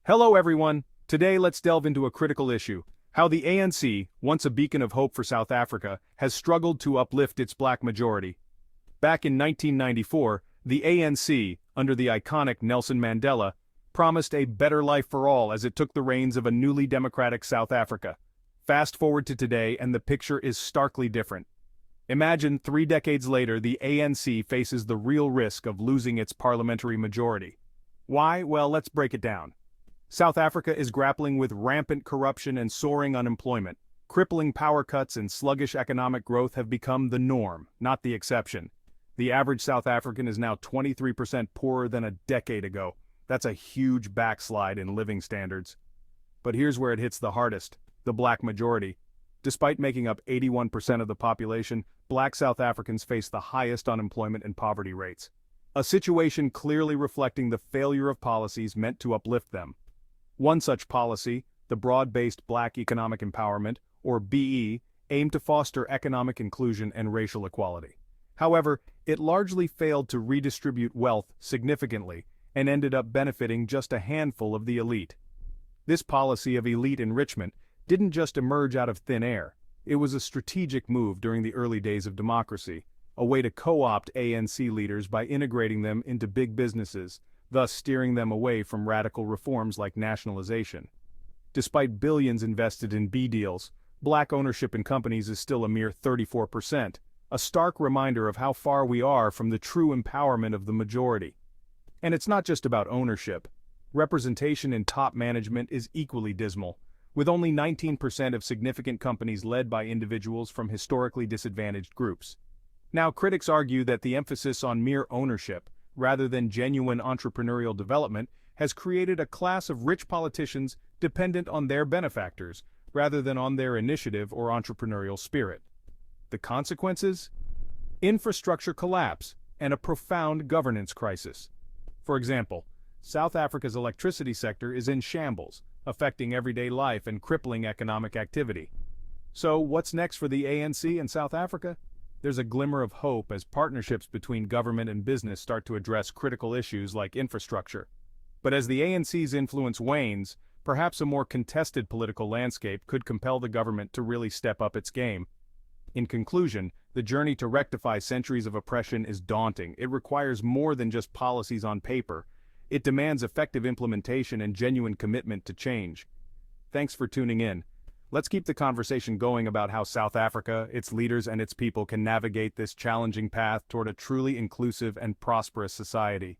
Hello everyone, today let's delve into a critical issue, how the ANC, once a beacon of hope for South Africa, has struggled to uplift its black majority. Back in 1994, the ANC, under the iconic Nelson Mandela, promised a better life for all as it took the reins of a newly democratic South Africa. Fast forward to today and the picture is starkly different. Imagine 3 decades later the ANC faces the real risk of losing its parliamentary majority. Why? Well, let's break it down. South Africa is grappling with rampant corruption and soaring unemployment. Crippling power cuts and sluggish economic growth have become the norm, not the exception. The average South African is now 23% poorer than a decade ago. That's a huge backslide in living standards. But here's where it hits the hardest: the black majority. Despite making up 81% of the population, black South Africans face the highest unemployment and poverty rates. A situation clearly reflecting the failure of policies meant to uplift them. One such policy, the Broad-Based Black Economic Empowerment, or BE, aimed to foster economic inclusion and racial equality. However, it largely failed to redistribute wealth significantly and ended up benefiting just a handful of the elite. This policy of elite enrichment didn't just emerge out of thin air. It was a strategic move during the early days of democracy, a way to co-opt ANC leaders by integrating them into big businesses, thus steering them away from radical reforms like nationalization. Despite billions invested in B deals, black ownership in companies is still a mere 34%, a stark reminder of how far we are from the true empowerment of the majority. And it's not just about ownership. Representation in top management is equally dismal, with only 19% of significant companies led by individuals from historically disadvantaged groups. Now, critics argue that the emphasis on mere ownership, rather than genuine entrepreneurial development, has created a class of rich politicians dependent on their benefactors, rather than on their initiative or entrepreneurial spirit. The consequences? Infrastructure collapse and a profound governance crisis. For example, South Africa's electricity sector is in shambles, affecting everyday life and crippling economic activity. So, what's next for the ANC in South Africa? There's a glimmer of hope as partnerships between government and business start to address critical issues like infrastructure. But as the ANC's influence wanes, perhaps a more contested political landscape could compel the government to really step up its game. In conclusion, the journey to rectify centuries of oppression is daunting. It requires more than just policies on paper. It demands effective implementation and genuine commitment to change. Thanks for tuning in. Let's keep the conversation going about how South Africa, its leaders and its people can navigate this challenging path toward a truly inclusive and prosperous society.